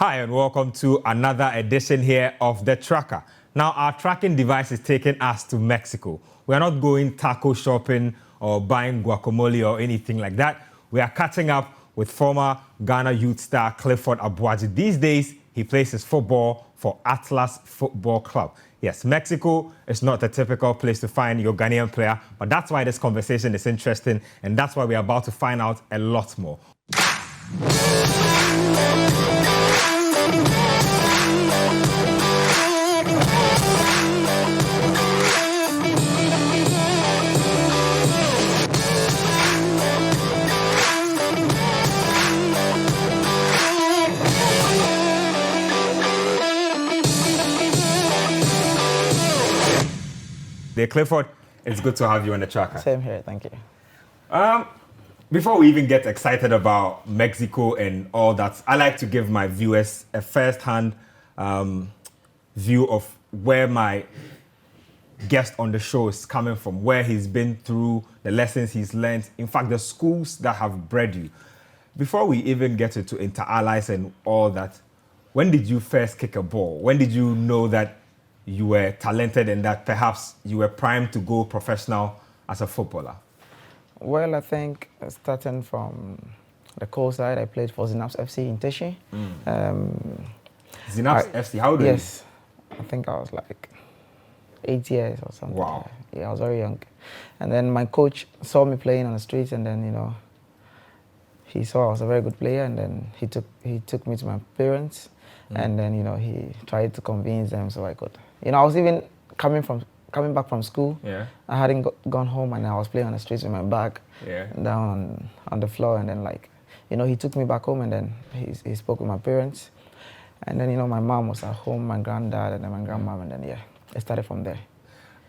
Hi and welcome to another edition here of The Tracker. Now our tracking device is taking us to Mexico. We are not going taco shopping or buying guacamole or anything like that. We are catching up with former Ghana youth star Clifford Aboagye. These days, he plays his football for Atlas Football Club. Yes, Mexico is not the typical place to find your Ghanaian player, but that's why this conversation is interesting, and that's why we're about to find out a lot more. Clifford, it's good to have you on the tracker. Same here, thank you. Before we even get excited about Mexico and all that, I like to give my viewers a first-hand view of where my guest on the show is coming from, where he's been through, the lessons he's learned, in fact, the schools that have bred you. Before we even get into inter-allies and all that, when did you first kick a ball? When did you know that you were talented and that perhaps you were primed to go professional as a footballer? Well, I think starting from the coast side, I played for Zinaps FC in Teshi. Zinaps FC, how old were you? Yes, I think I was like 8 years or something. Wow. Yeah, I was very young. And then my coach saw me playing on the streets, and then, he saw I was a very good player, and then he took me to my parents, and then, he tried to convince them so I could. I was even coming back from school. Yeah. I hadn't gone home, and I was playing on the streets with my bag down on the floor, and then he took me back home, and then he spoke with my parents, and then my mom was at home, my granddad, and then my grandmom, and then it started from there.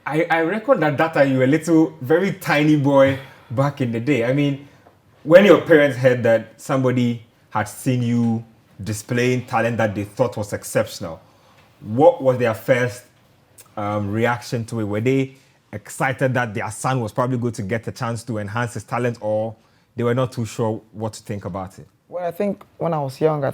I reckon that time you were a little, very tiny boy back in the day. I mean, when your parents heard that somebody had seen you displaying talent that they thought was exceptional, what was their first reaction to it? Were they excited that their son was probably going to get a chance to enhance his talent, or they were not too sure what to think about it? Well, I think when I was young,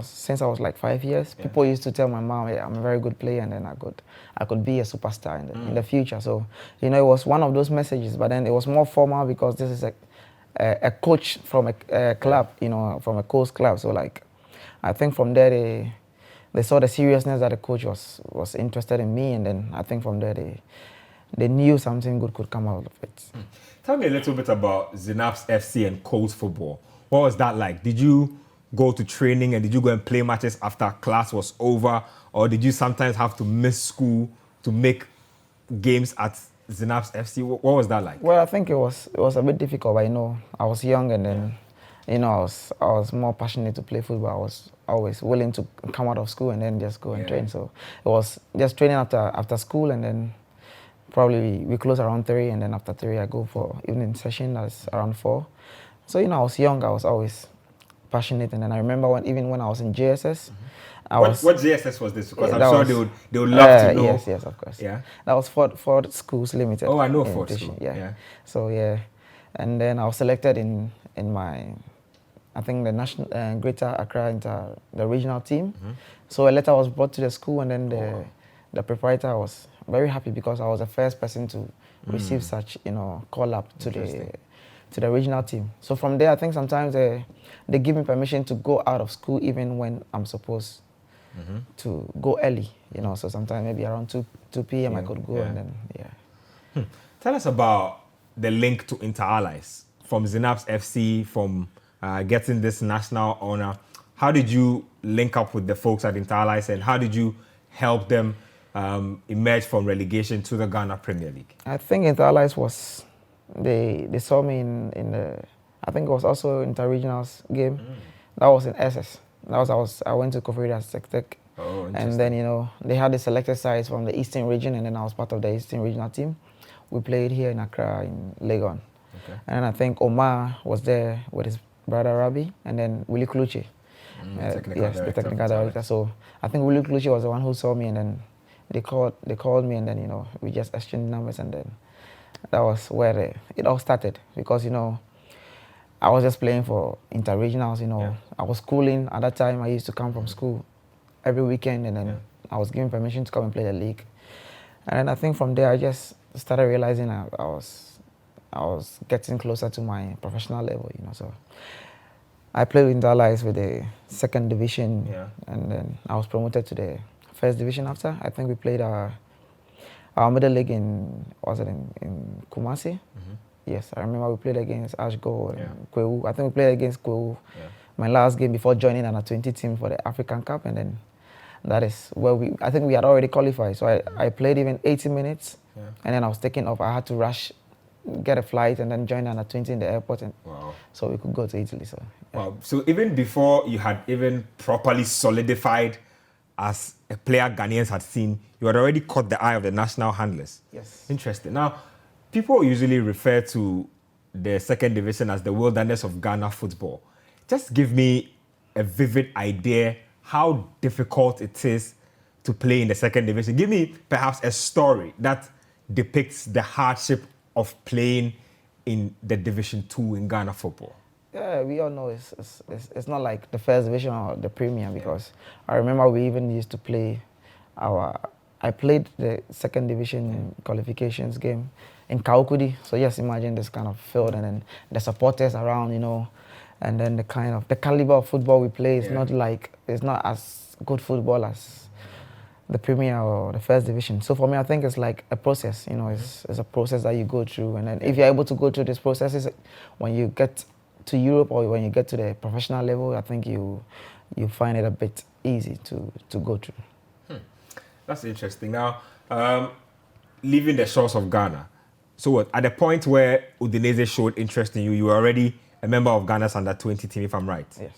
since I was like 5 years, people used to tell my mom, "Hey, I'm a very good player, and then I could be a superstar in the future." So, it was one of those messages, but then it was more formal because this is a coach from a club, from a coast club. So I think from there they saw the seriousness that the coach was interested in me, and then I think from there they knew something good could come out of it. Tell me a little bit about Zinaps FC and coast football. What was that like? Did you go to training and did you go and play matches after class was over, or did you sometimes have to miss school to make games at Zinaps FC? What was that like? Well, I think it was a bit difficult, but I was young, and then I was more passionate to play football. I was always willing to come out of school and then just go and train. So it was just training after school, and then probably we close around 3, and then after 3 I go for evening session. That's around 4. So I was young. I was always passionate, and then I remember even when I was in JSS. What JSS was this? Because I'm sure they would love to know. Yes, of course. Yeah. That was Ford Schools Limited. Oh, I know Ford School. Yeah. So and then I was selected in my, I think the national Greater Accra into the regional team. So a letter was brought to the school, and then the proprietor was very happy because I was the first person to receive such call up to the regional team. So from there, I think sometimes they give me permission to go out of school even when I'm supposed to go early. So sometimes maybe around 2 p.m. I could go, and then Tell us about the link to inter-allies from Zinaps FC, from getting this national honor. How did you link up with the folks at Inter-Allies, and how did you help them emerge from relegation to the Ghana Premier League? I think Inter-Allies was, they saw me in the, I think it was also inter-regionals game. That was in SS. I went to Koforidua as Tech. Oh, and then, they had the selected sides from the Eastern region, and then I was part of the Eastern regional team. We played here in Accra, in Legon. Okay. And I think Omar was there with his brother Rabi, and then Willie Kluche. The technical director. So I think Willie Kluche was the one who saw me, and then they called me, and then we just exchanged numbers, and then that was where it all started. Because I was just playing for inter-regionals, I was schooling at that time. I used to come from school every weekend, and then I was given permission to come and play the league. And then I think from there I just started realizing I was getting closer to my professional level, you know. So I played with Dallas with the second division, and then I was promoted to the first division after. I think we played our middle league in Kumasi. Yes, I remember we played against Ashgo and Kwewu. I think we played against Kwewu. My last game before joining an under-20 team for the African Cup, and then that is where I think we had already qualified. So I played even 80 minutes, and then I was taken off. I had to rush, get a flight, and then join under-20 in the airport, and so we could go to Italy. So wow. So even before you had even properly solidified as a player Ghanaians had seen, you had already caught the eye of the national handlers. Yes. Interesting. Now, people usually refer to the second division as the wilderness of Ghana football. Just give me a vivid idea how difficult it is to play in the second division. Give me perhaps a story that depicts the hardship of playing in the Division 2 in Ghana football. Yeah, we all know it's not like the first division or the Premier, because I remember we even used to play I played the second division qualifications game in Kaukudi. So just imagine this kind of field, and then the supporters around, you know, and then the caliber of football we play is it's not as good football as the Premier or the first division. So for me, I think it's like a process, you know, it's a process that you go through, and then if you're able to go through these processes, when you get to Europe or when you get to the professional level, I think you find it a bit easy to go through. That's interesting. Now, leaving the shores of Ghana, so what, at the point where Udinese showed interest in you, you were already a member of Ghana's under-20 team, if I'm right? Yes.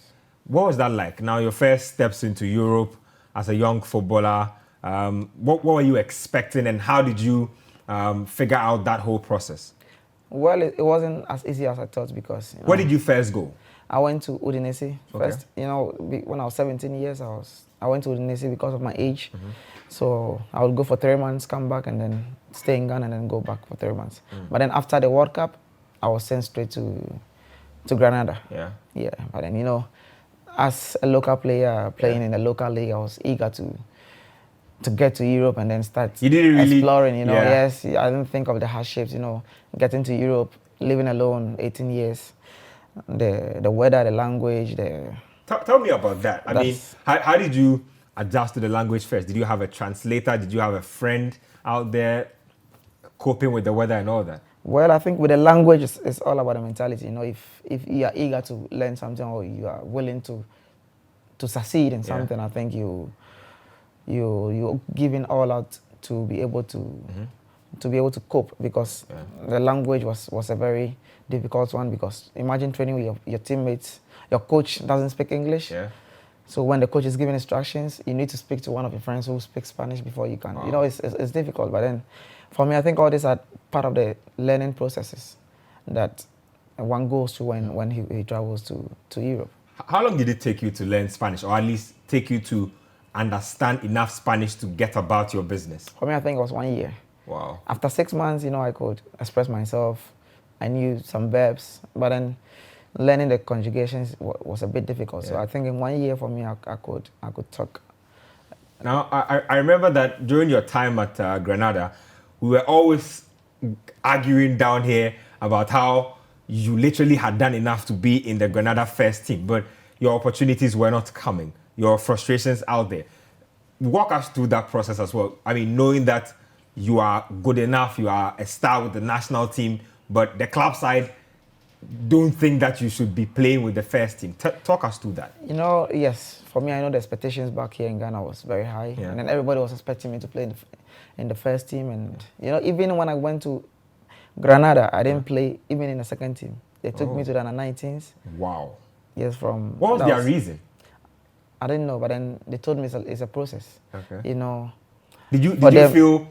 What was that like? Now, your first steps into Europe as a young footballer, what were you expecting, and how did you figure out that whole process? Well, it wasn't as easy as I thought, because... Where did you first go? I went to Udinese first. You know, when I was 17 years, I went to Udinese because of my age. So I would go for 3 months, come back, and then stay in Ghana, and then go back for 3 months. But then after the World Cup, I was sent straight to Granada. Yeah. But then, you know, as a local player playing in the local league, I was eager to get to Europe and then start exploring, you know. Yes, I didn't think of the hardships, you know, getting to Europe, living alone, 18 years, the weather, the language, Tell me about that. I mean, how did you adjust to the language first? Did you have a translator? Did you have a friend out there coping with the weather and all that? Well, I think with the language, it's all about the mentality. You know, if you are eager to learn something, or you are willing to succeed in something, I think you're giving all out to be able to cope, because the language was a very difficult one, because imagine training with your teammates, your coach doesn't speak English. So when the coach is giving instructions, you need to speak to one of your friends who speaks Spanish before you can. You know, it's difficult. But then, for me, I think all these are part of the learning processes that one goes through when he travels to Europe. How long did it take you to learn Spanish, or at least take you to understand enough Spanish to get about your business? For me, I think it was 1 year. Wow. After 6 months, you know, I could express myself. I knew some verbs, but then learning the conjugations was a bit difficult. So I think in 1 year for me, I could talk. Now, I remember that during your time at Granada, we were always arguing down here about how you literally had done enough to be in the Granada first team, but your opportunities were not coming. Your frustrations out there. Walk us through that process as well. I mean, knowing that you are good enough, you are a star with the national team, but the club side don't think that you should be playing with the first team. Talk us through that. You know, yes, for me, I know the expectations back here in Ghana was very high, and then everybody was expecting me to play in the first team. And you know, even when I went to Granada, I didn't play even in the second team. They took me to the under-19s. Wow. Yes, what was their reason? I didn't know, but then they told me it's a process. Okay. You know. Did you feel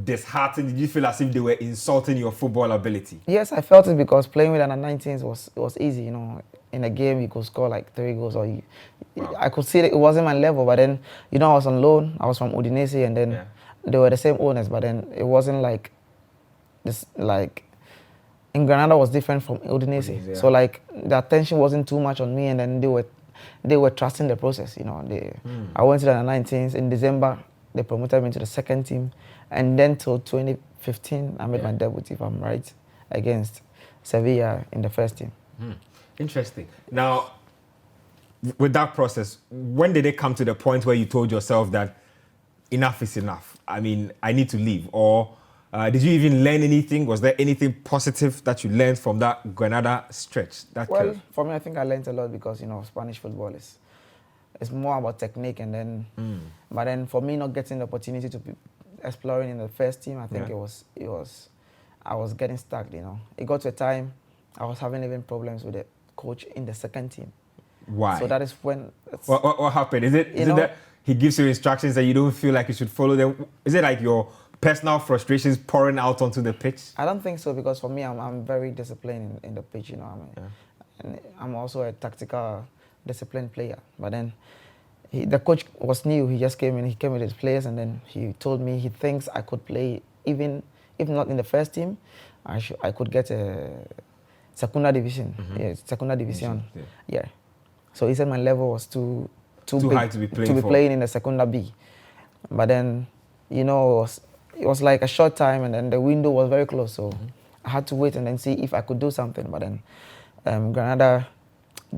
disheartened? Did you feel as if they were insulting your football ability? Yes, I felt it, because playing with under-19s was easy. You know, in a game you could score like 3 goals, or I could see that it wasn't my level. But then, you know, I was on loan. I was from Udinese, and then they were the same owners. But then it wasn't like this. Like in Granada was different from Udinese. So like the attention wasn't too much on me, and then they were they were trusting the process. You know, I went to the 19s in December. They promoted me to the second team, and then till 2015, I made my debut, if I'm right, against Sevilla in the first team. Interesting. Now, with that process, when did it come to the point where you told yourself that enough is enough? I mean, I need to leave. Or did you even learn anything? Was there anything positive that you learned from that Granada stretch? Well, for me, I think I learned a lot because, you know, Spanish football is it's more about technique, and then, but then for me not getting the opportunity to be exploring in the first team, I think I was getting stuck, you know. It got to a time I was having even problems with the coach in the second team. Why? So that is when... What happened? Is it that he gives you instructions and you don't feel like you should follow them? Is it like your personal frustrations pouring out onto the pitch? I don't think so, because for me, I'm very disciplined in the pitch, you know. And I'm also a tactical, disciplined player. But then the coach was new. He just came in. He came with his players, and then he told me he thinks I could play, even if not in the first team, I could get a Segunda Division. Yeah, Segunda Division. Yeah. So he said my level was too big high to be playing in the Segunda B. But then, you know, it was like a short time, and then the window was very close. So I had to wait and then see if I could do something. But then Granada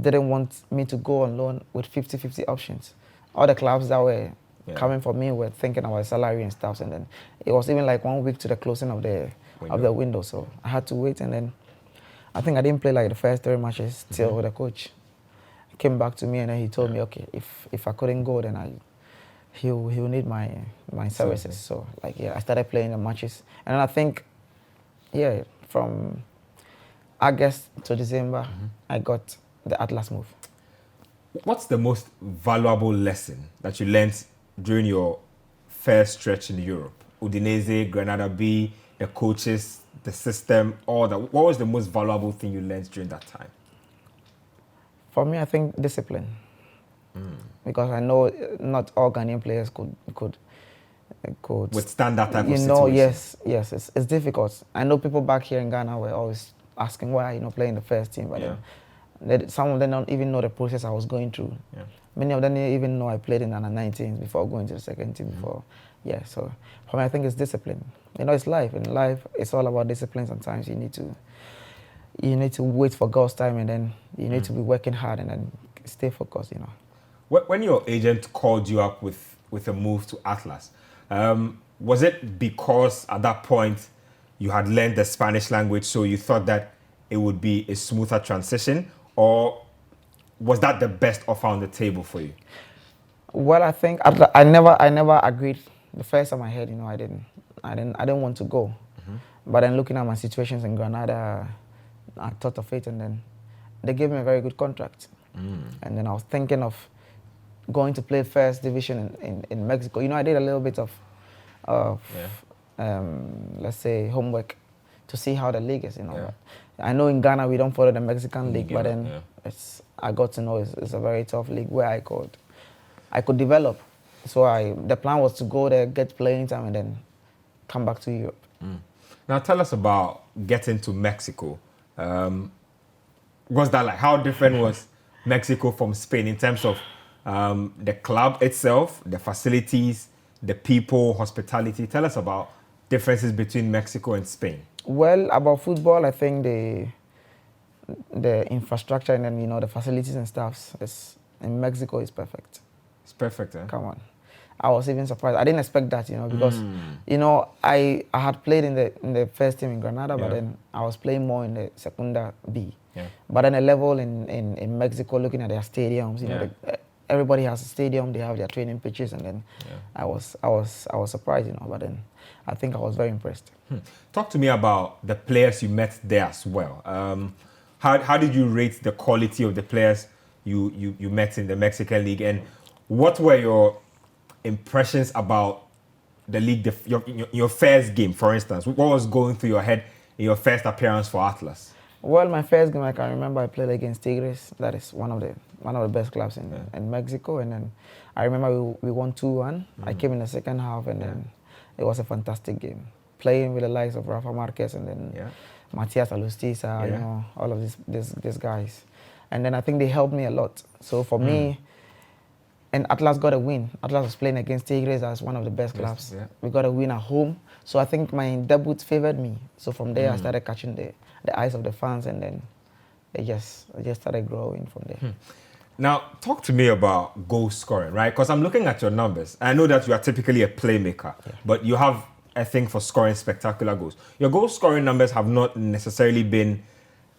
didn't want me to go on loan with 50-50 options. All the clubs that were coming for me were thinking about salary and stuff. And then it was even like 1 week to the closing of the window. So I had to wait, and then I think I didn't play like the first 3 matches till the coach came back to me, and then he told me, okay, if I couldn't go, then he'll need my services. So like I started playing the matches, and I think from August to December I got the Atlas move. What's the most valuable lesson that you learned during your first stretch in Europe? Udinese, Granada B, the coaches, the system, all that. What was the most valuable thing you learned during that time? For me, I think discipline. Because I know not all Ghanaian players could withstand that type of situation. You know, yes, it's difficult. I know people back here in Ghana were always asking why playing the first team, but then some of them don't even know the process I was going through. Many of them didn't even know I played in under 19s before going to the second team. So for me, I think it's discipline. You know, it's life. In life, it's all about discipline. Sometimes you need to wait for God's time, and then you need to be working hard and then stay focused. You know. When your agent called you up with a move to Atlas, was it because at that point you had learned the Spanish language, so you thought that it would be a smoother transition, or was that the best offer on the table for you? Well, I think I never agreed. The first time I heard, I didn't want to go. But then looking at my situations in Granada, I thought of it, and then they gave me a very good contract. And then I was thinking of going to play first division in Mexico. You know, I did a little bit of let's say homework to see how the league is. I know in Ghana we don't follow the Mexican league, but then I got to know it's a very tough league where I could develop. So the plan was to go there, get playing time, and then come back to Europe. Now tell us about getting to Mexico. What's that like? How different was Mexico from Spain in terms of the club itself, the facilities, the people, hospitality? Tell us about differences between Mexico and Spain. Well, about football, I think the infrastructure and then the facilities and stuff in Mexico is perfect. It's perfect, eh? Come on. I was even surprised. I didn't expect that, because I had played in the first team in Granada, but then I was playing more in the Segunda B. But then a level in Mexico, looking at their stadiums, everybody has a stadium, they have their training pitches, and then I was surprised, but then I think I was very impressed. Talk to me about the players you met there as well. How did you rate the quality of the players you met in the Mexican league, and what were your impressions about the league, your first game, for instance? What was going through your head in your first appearance for Atlas? Well, my first game, I can remember I played against Tigres. That is one of the best clubs in Mexico. And then I remember we won 2-1. I came in the second half, and then it was a fantastic game. Playing with the likes of Rafa Marquez and then Matias Alustiza, all of these guys. And then I think they helped me a lot. So for me, and Atlas got a win. Atlas was playing against Tigres as one of the best clubs. Yeah. We got a win at home. So I think my debut favored me. So from there, I started catching the eyes of the fans, and then it just started growing from there. Now, talk to me about goal scoring, right? Because I'm looking at your numbers. I know that you are typically a playmaker, but you have a thing for scoring spectacular goals. Your goal scoring numbers have not necessarily been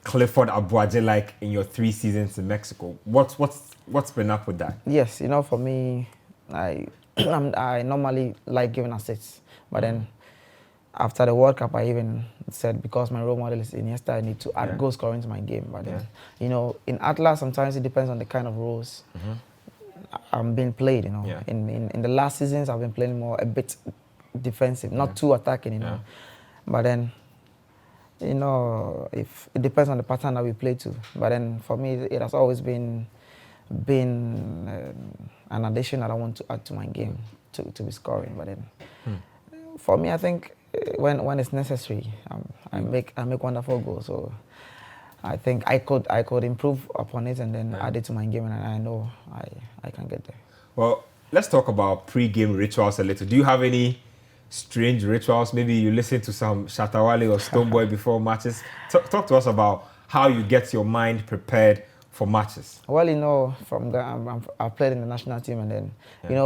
Clifford Aboagye like in your 3 seasons in Mexico. What's been up with that? Yes, for me, I I normally like giving assists, but then after the World Cup, I even said because my role model is Iniesta, I need to add goal scoring to my game. But then, in Atlas, sometimes it depends on the kind of roles I'm being played. In the last seasons, I've been playing more a bit defensive, not too attacking. But then, if it depends on the pattern that we play to. But then, for me, it has always been an addition that I want to add to my game to be scoring. But then, for me, I think when it's necessary, I make wonderful goals. So I think I could improve upon it and then add it to my game, and I know I can get there. Well, let's talk about pre-game rituals a little. Do you have any strange rituals? Maybe you listen to some Shatawale or Stoneboy before matches. Talk to us about how you get your mind prepared for matches. Well, from Ghana, I played in the national team, and then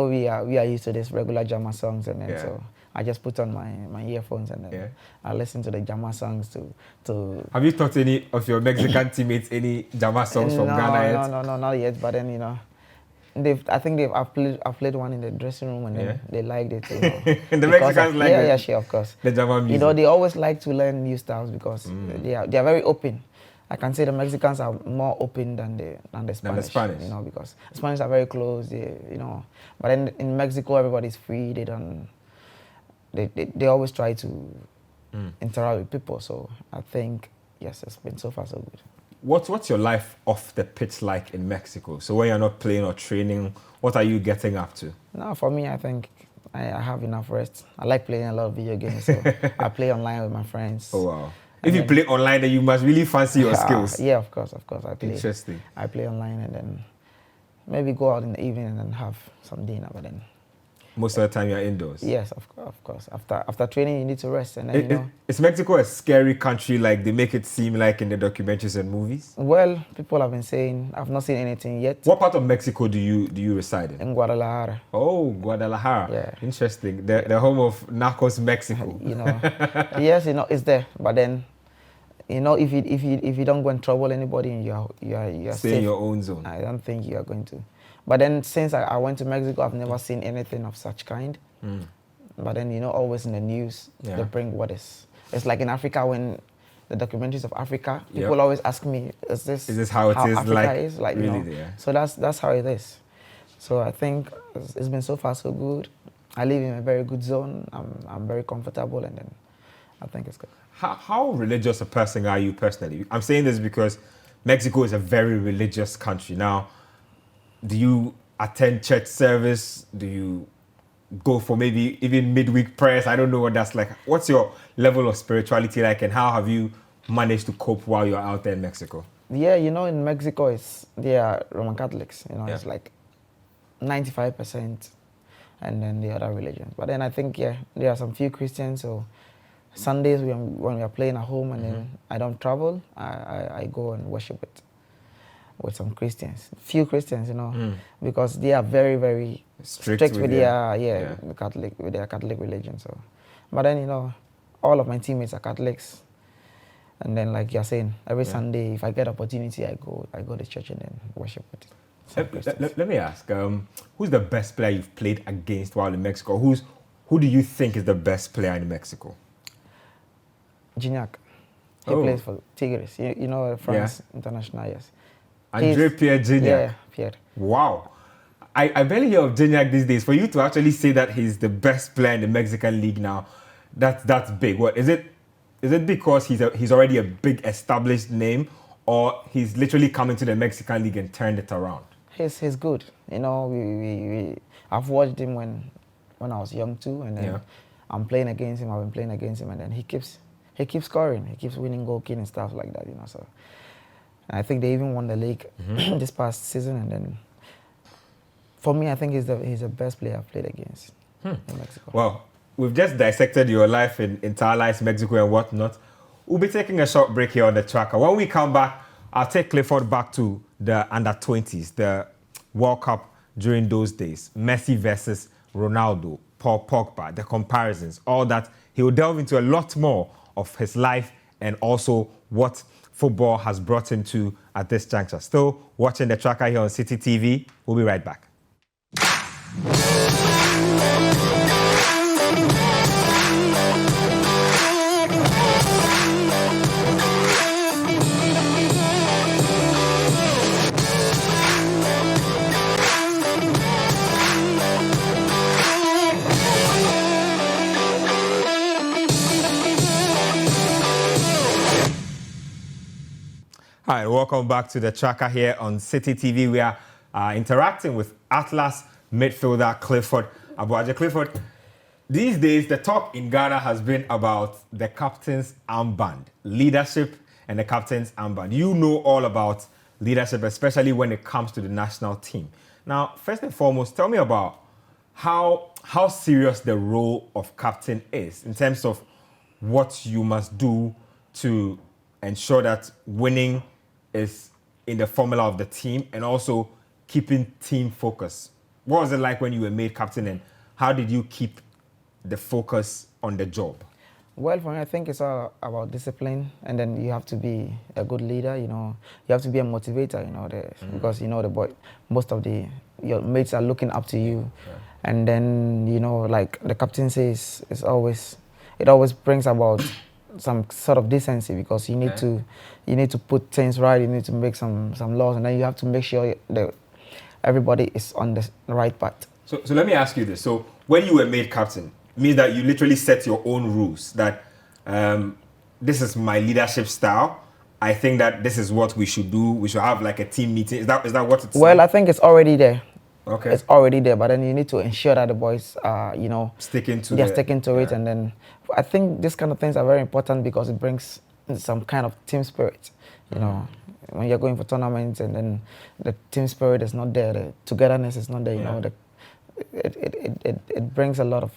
we are used to this regular Jama songs, and then so I just put on my earphones and then I listen to the Jama songs to. Have you taught any of your Mexican teammates any Jama songs from Ghana yet? No, not yet. But then I've played one in the dressing room, and then they liked it. And the Mexicans like it. Yeah, sure, of course. The Jama music. They always like to learn new styles because they are very open. I can say the Mexicans are more open than the Spanish. Because the Spanish are very close. But then in Mexico, everybody's free. They always try to interact with people. So I think yes, it's been so far so good. What's your life off the pitch like in Mexico? So when you're not playing or training, what are you getting up to? No, for me, I think I have enough rest. I like playing a lot of video games, so I play online with my friends. Oh wow. If you play online, then you must really fancy your skills. Yeah, of course. I play. Interesting. I play online and then maybe go out in the evening and then have some dinner. But then most of the time you're indoors. Yes, of course. After training, you need to rest, and then Is Mexico a scary country like they make it seem like in the documentaries and movies? Well, people have been saying. I've not seen anything yet. What part of Mexico do you reside in? In Guadalajara. Oh, Guadalajara. Yeah. Interesting. The home of Narcos Mexico. Yes, it's there. But then, if you don't go and trouble anybody, and you are Stay safe in your own zone. I don't think you are going to. But then, since I went to Mexico, I've never seen anything of such kind. But then, always in the news, they bring what is. It's like in Africa when the documentaries of Africa, people always ask me, is this how it is? Africa is? Like, really, So that's how it is. So I think it's been so far so good. I live in a very good zone. I'm very comfortable, and then I think it's good. How religious a person are you personally? I'm saying this because Mexico is a very religious country. Now, do you attend church service? Do you go for maybe even midweek prayers? I don't know what that's like. What's your level of spirituality like, and how have you managed to cope while you're out there in Mexico? Yeah, in Mexico, they are Roman Catholics. It's like 95%, and then the other religions. But then I think, there are some few Christians, so Sundays when we are playing at home and then I don't travel, I go and worship with some Christians, few Christians, because they are very, very strict with their Catholic religion. So, but then all of my teammates are Catholics, and then like you're saying, every Sunday if I get opportunity, I go to church and then worship with it. Let me ask, who's the best player you've played against while in Mexico? Who do you think is the best player in Mexico? Gignac. He plays for Tigres. France international, yes. André-Pierre Gignac. Yeah, Pierre. Wow. I barely hear of Gignac these days. For you to actually say that he's the best player in the Mexican league now, that's big. What is it? Is it because he's already a big established name, or he's literally come into the Mexican league and turned it around? He's good. I've watched him when I was young too, and then I'm playing against him. I've been playing against him, and then he keeps scoring. He keeps winning goal kicking and stuff like that. So I think they even won the league this past season. And then, for me, I think he's the best player I've played against in Mexico. Well, we've just dissected your life in Interlice, Mexico, and whatnot. We'll be taking a short break here on the tracker. When we come back, I'll take Clifford back to the under-20s, the World Cup during those days. Messi versus Ronaldo, Paul Pogba, the comparisons, all that. He will delve into a lot more of his life and also what football has brought him to at this juncture. Still watching the tracker here on Citi TV. We'll be right back. Hi, welcome back to the tracker here on Citi TV. We are interacting with Atlas midfielder Clifford Aboagye. Clifford, these days the talk in Ghana has been about the captain's armband, leadership and the captain's armband. You know all about leadership, especially when it comes to the national team. Now, first and foremost, tell me about how serious the role of captain is in terms of what you must do to ensure that winning is in the formula of the team and also keeping team focus. What was it like when you were made captain, and how did you keep the focus on the job? Well, for me, I think it's all about discipline, and then you have to be a good leader. You have to be a motivator. Because most of your mates are looking up to you, and then like the captain says, it always brings about some sort of decency, because you need to put things right. You need to make some laws, and then you have to make sure that everybody is on the right path. So let me ask you this. So when you were made captain, it means that you literally set your own rules, that this is my leadership style. I think that this is what we should do. We should have like a team meeting. Is that what it's Well, like? I think it's already there. Okay. It's already there, but then you need to ensure that the boys are, sticking to it. And then I think these kind of things are very important, because it brings some kind of team spirit. When you're going for tournaments and then the team spirit is not there, the togetherness is not there. It brings a lot of.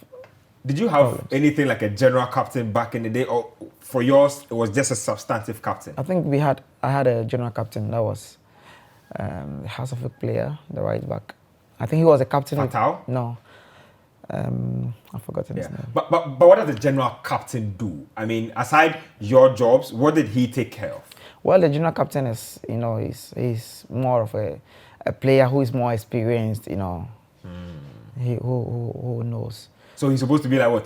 Did you have problems. anything like a general captain back in the day, or for yours it was just a substantive captain? I think I had a general captain that was the House of a player, the right back. I think he was a captain. Fatal? No. I've forgotten his name. But what does the general captain do? I mean, aside your jobs, what did he take care of? Well, the general captain is, he's more of a player who is more experienced, He who knows. So he's supposed to be like what?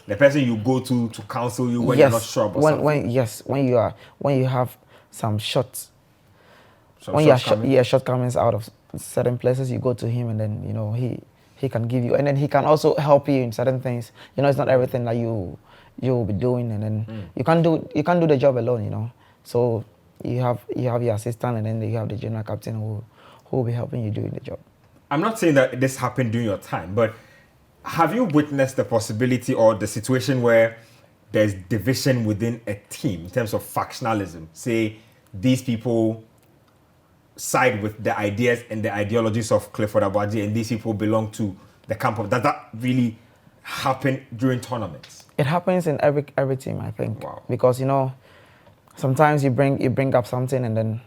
The person you go to counsel you when you're not sure about something? When you have some shots. Shortcomings out of certain places, you go to him, and then he can give you, and then he can also help you in certain things. It's not everything that you will be doing, and then you can't do the job alone. So you have your assistant, and then you have the general captain who will be helping you doing the job. I'm not saying that this happened during your time, but have you witnessed the possibility or the situation where there's division within a team in terms of factionalism? Say these people side with the ideas and the ideologies of Clifford Aboagye, and these people belong to the camp of. Does that really happen during tournaments? It happens in every team, I think. Wow. Because sometimes you bring up something, and then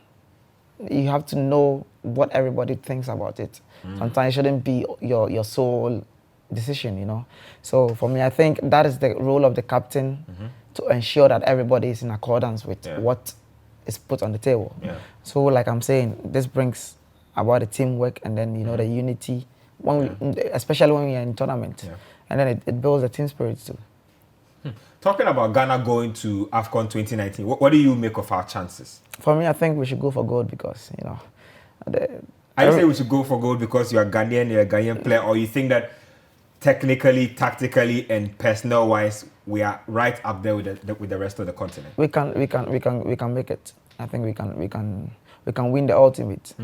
you have to know what everybody thinks about it. Sometimes it shouldn't be your sole decision, So for me, I think that is the role of the captain, to ensure that everybody is in accordance with what is put on the table. Yeah. So like I'm saying, this brings about the teamwork, and then the unity, especially when we are in tournament, and then it builds the team spirit too. Talking about Ghana going to AFCON 2019, what do you make of our chances? For me, I think we should go for gold, because Are you saying we should go for gold because you're a Ghanaian player, or you think that technically, tactically, and personnel-wise, we are right up there with the rest of the continent? We can make it. I think we can win the ultimate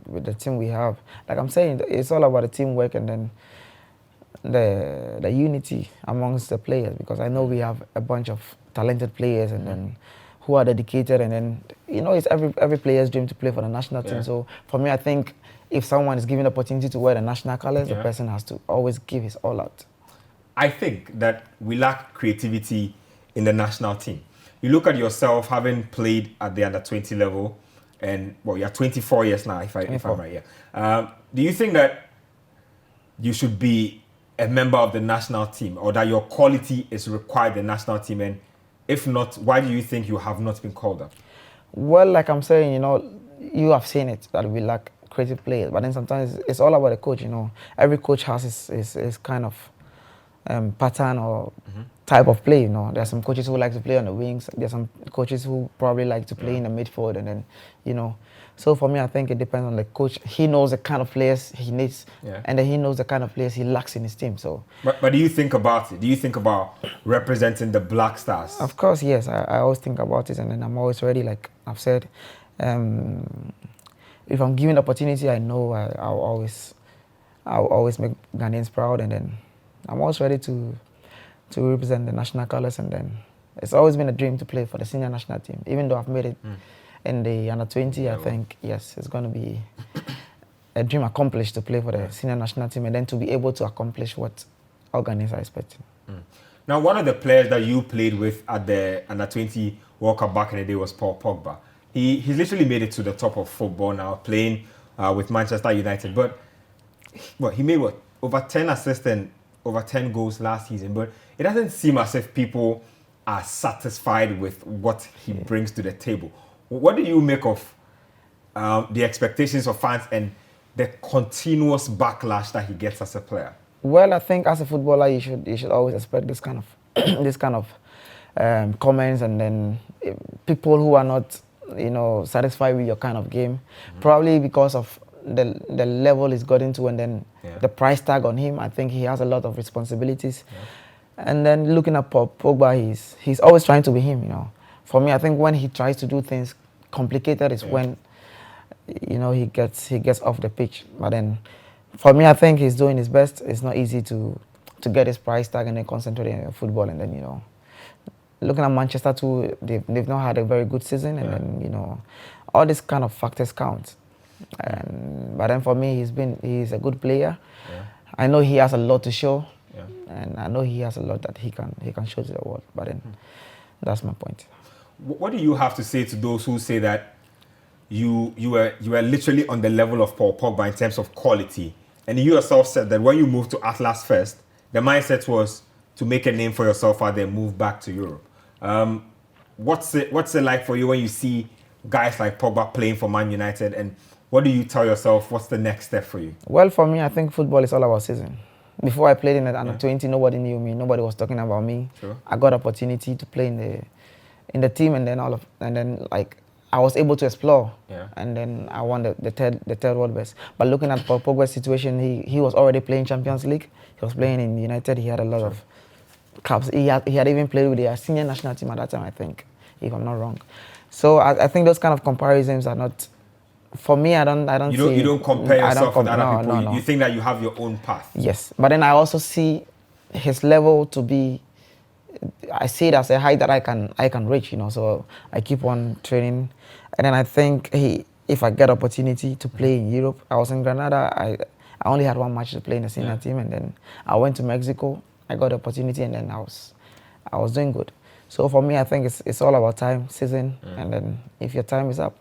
with the team we have. Like I'm saying, it's all about the teamwork, and then the unity amongst the players, because I know we have a bunch of talented players, and then who are dedicated, and then it's every player's dream to play for the national team. So for me, I think if someone is given the opportunity to wear the national colors, the person has to always give his all out. I think that we lack creativity in the national team. You look at yourself having played at the under-20 level, and you're 24 years now, if I'm right. Do you think that you should be a member of the national team, or that your quality is required in the national team? And if not, why do you think you have not been called up? Well, like I'm saying, you have seen it that we lack creative players, but then sometimes it's all about the coach. Every coach has his kind of pattern or type of play. There's some coaches who like to play on the wings. There's some coaches who probably like to play in the midfield, and then So for me, I think it depends on the coach. He knows the kind of players he needs, and then he knows the kind of players he lacks in his team. So, but do you think about it? Do you think about representing the Black Stars? Of course, yes. I always think about it, and then I'm always ready. Like I've said, if I'm given the opportunity, I know I'll always make Ghanaians proud, and then I'm always ready to represent the national colors. And then it's always been a dream to play for the senior national team, even though I've made it in the under-20. I think yes, it's going to be a dream accomplished to play for the senior national team, and then to be able to accomplish what all Ghanaians are expecting. Now, one of the players that you played with at the under-20 World Cup back in the day was Pogba. He's literally made it to the top of football now, playing with Manchester United. But he made over 10 assists and over 10 goals last season. But it doesn't seem as if people are satisfied with what he brings to the table. What do you make of the expectations of fans and the continuous backlash that he gets as a player? Well, I think as a footballer, you should always expect this kind of comments, and then people who are not satisfied with your kind of game, probably because of the level he's got into, and then the price tag on him. I think he has a lot of responsibilities. And then looking at Pogba, he's always trying to be him. For me, I think when he tries to do things complicated is when he gets off the pitch. But then for me, I think he's doing his best. It's not easy to get his price tag and then concentrate on football. And then looking at Manchester too, they've not had a very good season, and then all these kind of factors count. But then for me, he's a good player. I know he has a lot to show, and I know he has a lot that he can show to the world. But then that's my point. What do you have to say to those who say that you were literally on the level of Paul Pogba in terms of quality, and you yourself said that when you moved to Atlas first, the mindset was to make a name for yourself and then move back to Europe. What's it like for you when you see guys like Pogba playing for Man United, and what do you tell yourself? What's the next step for you? Well, for me, I think football is all about season. Before I played in the under-20, nobody knew me. Nobody was talking about me. Sure. I got opportunity to play in the team, and then I was able to explore, and then I won the third world best. But looking at Pogba's situation, he was already playing Champions League. He was playing in United. He had a lot of clubs. He had even played with the senior national team at that time, I think, if I'm not wrong. So I think those kind of comparisons are not. For me, I don't. You don't compare yourself with other people. No. You think that you have your own path. Yes, but then I also see his level to be. I see it as a height that I can reach. So I keep on training, and then I think if I get opportunity to play in Europe, I was in Granada. I only had one match to play in the senior team, and then I went to Mexico. I got the opportunity, and then I was doing good. So for me, I think it's all about time, season, and then if your time is up,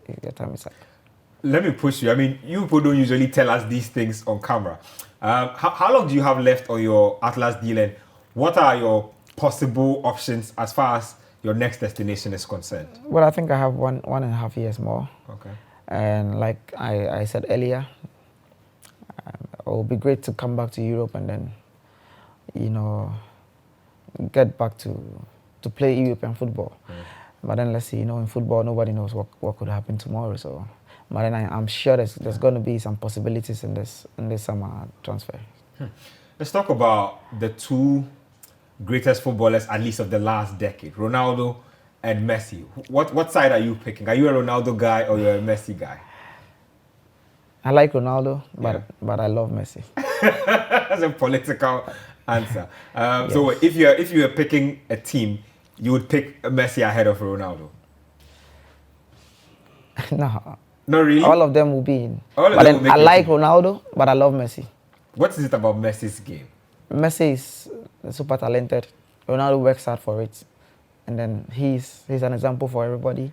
Let me push you. I mean, you people don't usually tell us these things on camera. How long do you have left on your Atlas deal, and what are your possible options as far as your next destination is concerned? Well, I think I have 1.5 years more. Okay. And like I said earlier, it would be great to come back to Europe and then, get back to play European football. But then let's see, in football, nobody knows what could happen tomorrow. So, but then I'm sure there's going to be some possibilities in this summer transfer. Let's talk about the two greatest footballers, at least of the last decade, Ronaldo and Messi. What side are you picking? Are you a Ronaldo guy or you're a Messi guy? I like Ronaldo, but I love Messi. That's a political answer. Yes. So if you're picking a team, you would pick Messi ahead of Ronaldo? No. Not really? All of them will be in. All of But them will then make I your like team. Ronaldo, but I love Messi. What is it about Messi's game? Messi is super talented. Ronaldo works hard for it. And then he's an example for everybody.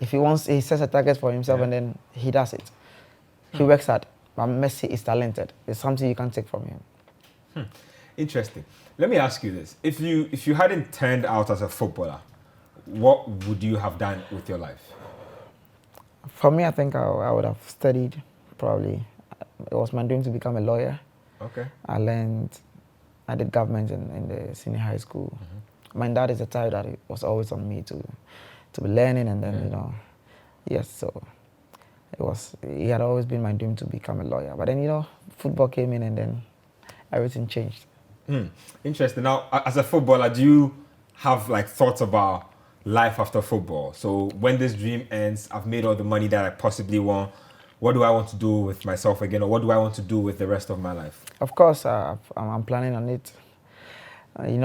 If he wants, he sets a target for himself and then he does it. He works hard. But Messi is talented. It's something you can't take from him. Interesting. Let me ask you this. If you hadn't turned out as a footballer, what would you have done with your life? For me, I think I would have studied, probably. It was my dream to become a lawyer. Okay. I did government in the senior high school. My dad is the type that it was always on me to be learning, and then, yes, so it had always been my dream to become a lawyer. But then, football came in and then everything changed. Interesting. Now, as a footballer, do you have like thoughts about life after football? So when this dream ends, I've made all the money that I possibly want. What do I want to do with myself again, or what do I want to do with the rest of my life? Of course, I'm planning on it. In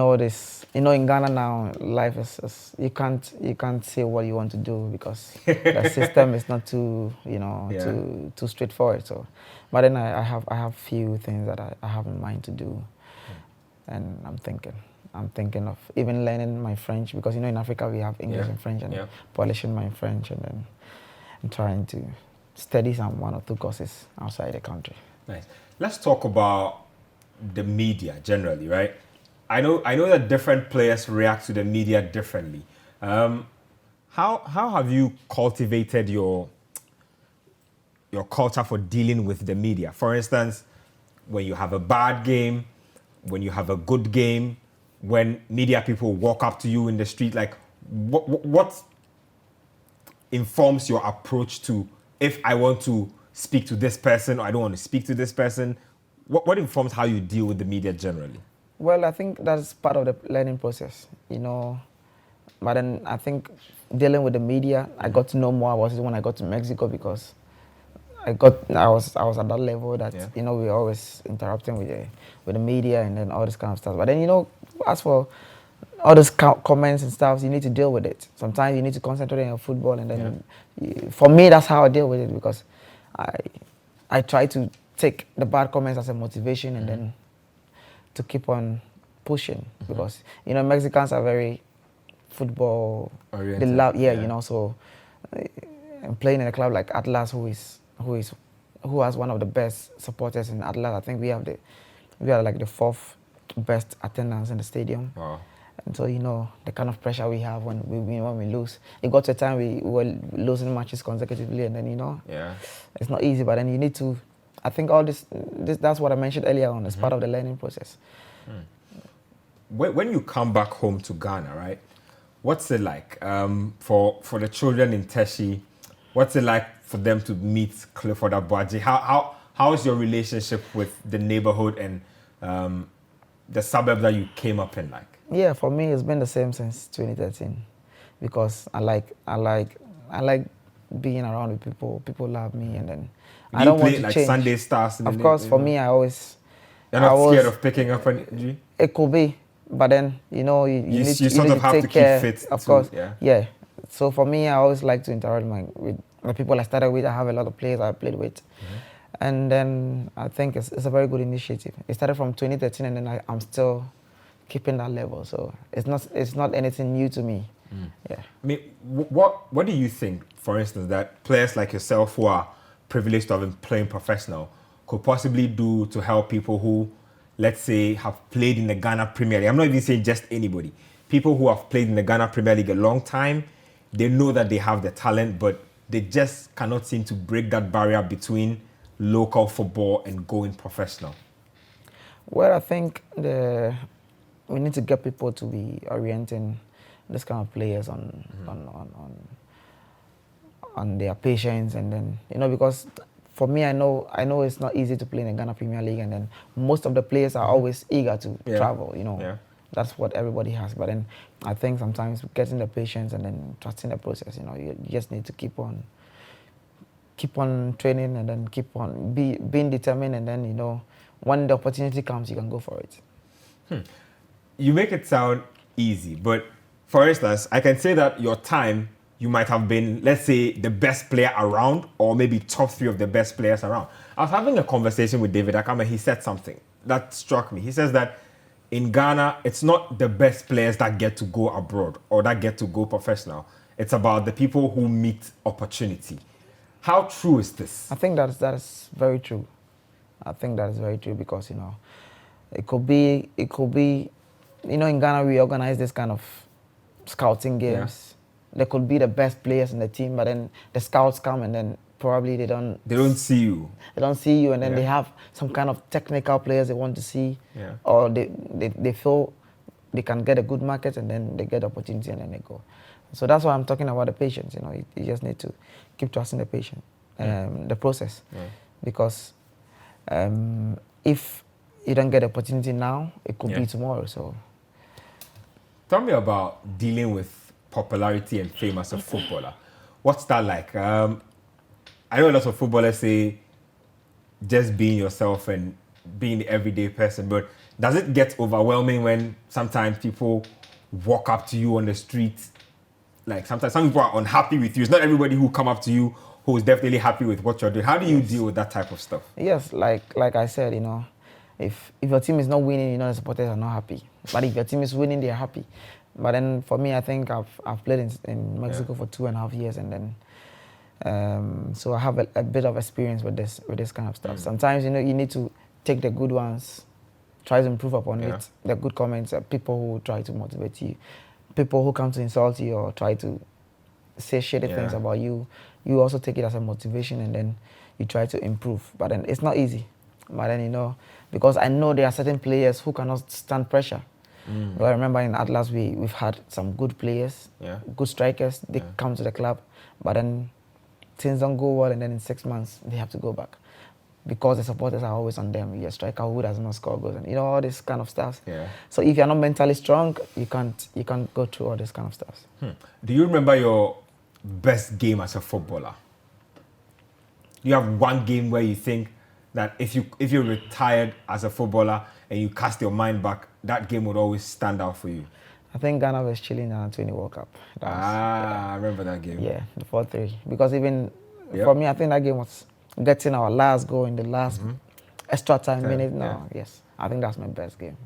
Ghana now, life is you can't say what you want to do because the system is not too too straightforward. So, but then I have few things that I have in mind to do, and I'm thinking of even learning my French because in Africa we have English and French, and polishing my French, and then I'm trying to study some 1 or 2 courses outside the country. Nice. Let's talk about the media generally, right? I know that different players react to the media differently. How have you cultivated your culture for dealing with the media? For instance, when you have a bad game, when you have a good game, when media people walk up to you in the street, like what informs your approach to if I want to speak to this person or I don't want to speak to this person? What informs how you deal with the media generally? Well, I think that's part of the learning process, But then I think dealing with the media, I got to know more about it when I got to Mexico because I was at that level that we were always interacting with the media and then all this kind of stuff. But then as for all those comments and stuff, you need to deal with it. Sometimes you need to concentrate on your football, and then for me, that's how I deal with it because I try to take the bad comments as a motivation and then to keep on pushing because Mexicans are very football oriented. They love so and playing in a club like Atlas who has one of the best supporters in Atlas. I think we are like the 4th best attendance in the stadium. Wow. And so the kind of pressure we have when we lose. It got to a time we were losing matches consecutively, and then it's not easy. But then you need to. I think all this that's what I mentioned earlier on. It's part of the learning process. When you come back home to Ghana, right? What's it like for the children in Teshi? What's it like for them to meet Clifford Aboagye? How is your relationship with the neighborhood and the suburb that you came up in like? Yeah, for me it's been the same since 2013 because I like being around with people. People love me, and then I don't want to like change. Sunday Stars. Of course, for me, I always. You're not scared of picking up an injury? It could be, but then you need to have to keep fit. Of course, yeah. So for me, I always like to interact with the people I started with. I have a lot of players I played with, and then I think it's a very good initiative. It started from 2013, and then I'm still keeping that level. So it's not anything new to me. Yeah. I mean, what do you think, for instance, that players like yourself who are privileged to have been playing professional could possibly do to help people who, let's say, have played in the Ghana Premier League? I'm not even saying just anybody. People who have played in the Ghana Premier League a long time, they know that they have the talent, but they just cannot seem to break that barrier between local football and going professional. Well, I think we need to get people to be orienting this kind of players on their patience, and then because for me, I know it's not easy to play in the Ghana Premier League, and then most of the players are always eager to travel. That's what everybody has. But then I think sometimes getting the patience and then trusting the process. You just need to keep on training and then keep on being determined, and then when the opportunity comes, you can go for it. You make it sound easy, but for instance, I can say that your time you might have been, let's say, the best player around, or maybe top 3 of the best players around. I was having a conversation with David Akama. He said something that struck me. He says that in Ghana, it's not the best players that get to go abroad or that get to go professional. It's about the people who meet opportunity. How true is this? I think that is very true. I think that is very true because, it could be, in Ghana we organize this kind of scouting games. There could be the best players in the team, but then the scouts come and then probably they don't see you. They don't see you, and then they have some kind of technical players they want to see, or they feel they can get a good market, and then they get opportunity and then they go. So that's why I'm talking about the patience. You just need to keep trusting the patient, the process, because if you don't get opportunity now, it could be tomorrow. So, tell me about dealing with popularity and fame as a footballer. What's that like? I know a lot of footballers say just being yourself and being the everyday person, but does it get overwhelming when sometimes people walk up to you on the street? Like sometimes some people are unhappy with you. It's not everybody who come up to you who is definitely happy with what you're doing. How do you deal with that type of stuff? Yes, like I said, if your team is not winning, the supporters are not happy. But if your team is winning, they are happy. But then for me, I think I've played in Mexico for 2.5 years, and then so I have a bit of experience with this kind of stuff. Sometimes you need to take the good ones, try to improve upon it. The good comments, people who try to motivate you, people who come to insult you or try to say shitty things about you. You also take it as a motivation, and then you try to improve. But then it's not easy. But then because I know there are certain players who cannot stand pressure. Well, I remember in Atlas we've had some good players, good strikers. They come to the club, but then things don't go well, and then in 6 months they have to go back because the supporters are always on them. You're a striker who does not score goals, and all this kind of stuff. So if you're not mentally strong, you can't go through all this kind of stuff. Do you remember your best game as a footballer? You have one game where you think that if you're retired as a footballer and you cast your mind back, that game would always stand out for you? I think Ghana was chilling in the 20 World Cup. I remember that game. Yeah, the 4-3. Because even for me, I think that game was getting our last goal in the last extra time minute now. Yes, I think that's my best game.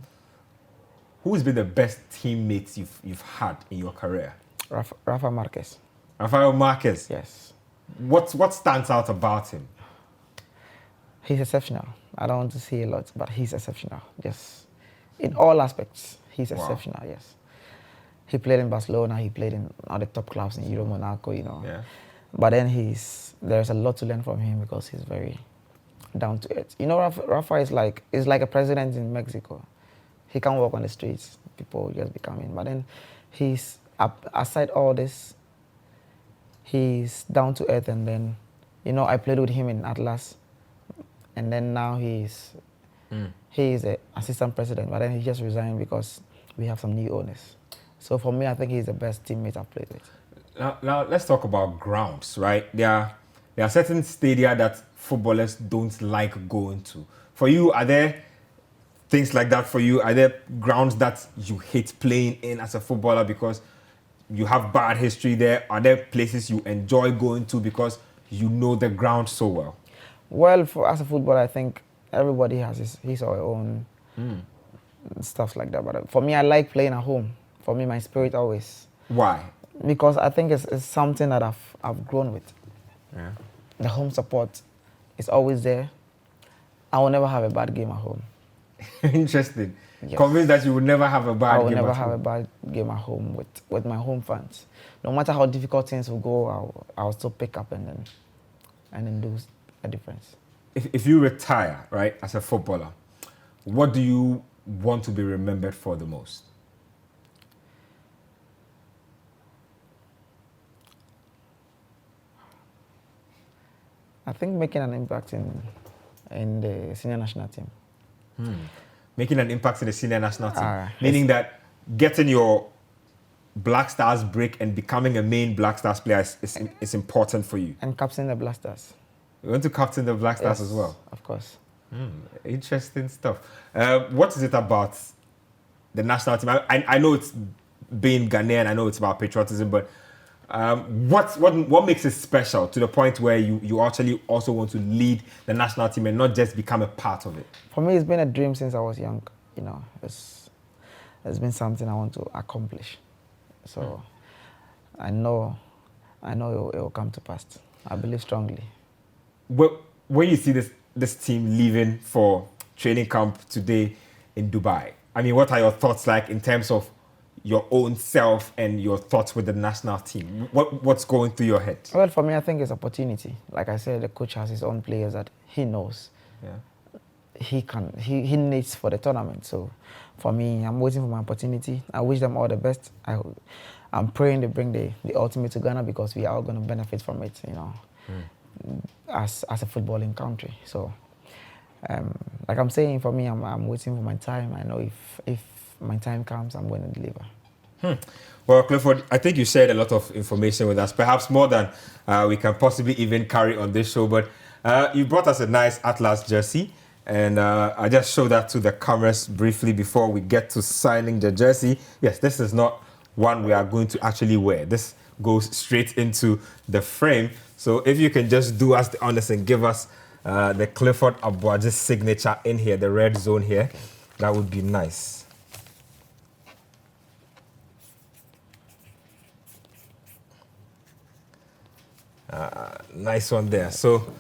Who's been the best teammates you've had in your career? Rafa Marquez. Rafael Marquez? Yes. What stands out about him? He's exceptional. I don't want to say a lot, but he's exceptional. Yes. In all aspects, he's exceptional, yes. He played in Barcelona, he played in all the top clubs in Euro Monaco, But then there's a lot to learn from him because he's very down to earth. Rafa is like a president in Mexico. He can't walk on the streets. People just be coming. But then aside all this, he's down to earth. And then, I played with him in Atlas. And then now he's the assistant president. But then he just resigned because we have some new owners. So for me, I think he's the best teammate I've played with. Now let's talk about grounds, right? There are certain stadia that footballers don't like going to. For you, are there things like that for you? Are there grounds that you hate playing in as a footballer because you have bad history there? Are there places you enjoy going to because you know the ground so well? Well, as a footballer, I think everybody has his or her own stuff like that. But for me, I like playing at home. For me, my spirit always. Why? Because I think it's something that I've grown with. Yeah. The home support is always there. I will never have a bad game at home. Interesting. Yes. Convinced that you would never have a bad game at home. I will never have a bad game at home with my home fans. No matter how difficult things will go, I'll still pick up and then do a difference. If you retire, right, as a footballer, what do you want to be remembered for the most? I think making an impact in the senior national team. Making an impact in the senior national team. Meaning that getting your Black Stars break and becoming a main Black Stars player is important for you. And captain the Black Stars. You want to captain the Black Stars as well? Of course. Interesting stuff. What is it about the national team? I know it's being Ghanaian, I know it's about patriotism, but What makes it special to the point where you actually also want to lead the national team and not just become a part of it? For me, it's been a dream since I was young. You know, it's been something I want to accomplish. So I know it will come to pass. I believe strongly. When you see this team leaving for training camp today in Dubai, I mean, what are your thoughts like in terms of your own self and your thoughts with the national team? What's going through your head? Well, for me, I think it's opportunity. Like I said, the coach has his own players that he knows he needs for the tournament. So for me, I'm waiting for my opportunity. I wish them all the best. I'm praying they bring the ultimate to Ghana because we are all going to benefit from it, you know, as a footballing country. So, like I'm saying, for me, I'm waiting for my time. I know if my time comes, I'm going to deliver. Well, Clifford, I think you shared a lot of information with us, perhaps more than we can possibly even carry on this show. But you brought us a nice Atlas jersey, and I just showed that to the cameras briefly before we get to signing the jersey. Yes, this is not one we are going to actually wear. This goes straight into the frame. So if you can just do us the honors and give us the Clifford Aboagye signature in here, the red zone here, that would be nice. Nice one there. So,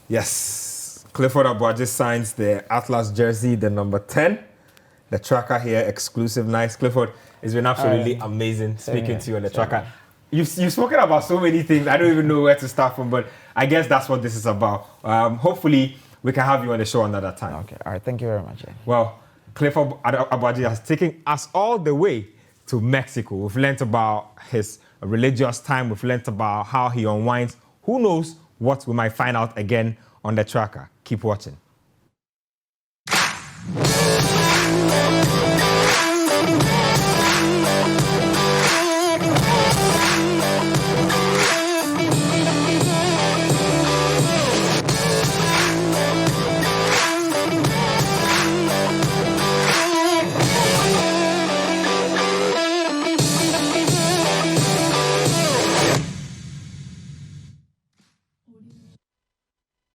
yes, Clifford Aboagye signs the Atlas jersey, the number 10. The tracker here, exclusive. Nice. Clifford, it's been absolutely amazing speaking to you on the tracker. You've spoken about so many things. I don't even know where to start from, but I guess that's what this is about. Hopefully, we can have you on the show another time. Okay. All right. Thank you very much. Well, Clifford Aboagye has taken us all the way to Mexico. We've learned about his religious time. We've learned about how he unwinds. Who knows what we might find out again on the tracker. Keep watching.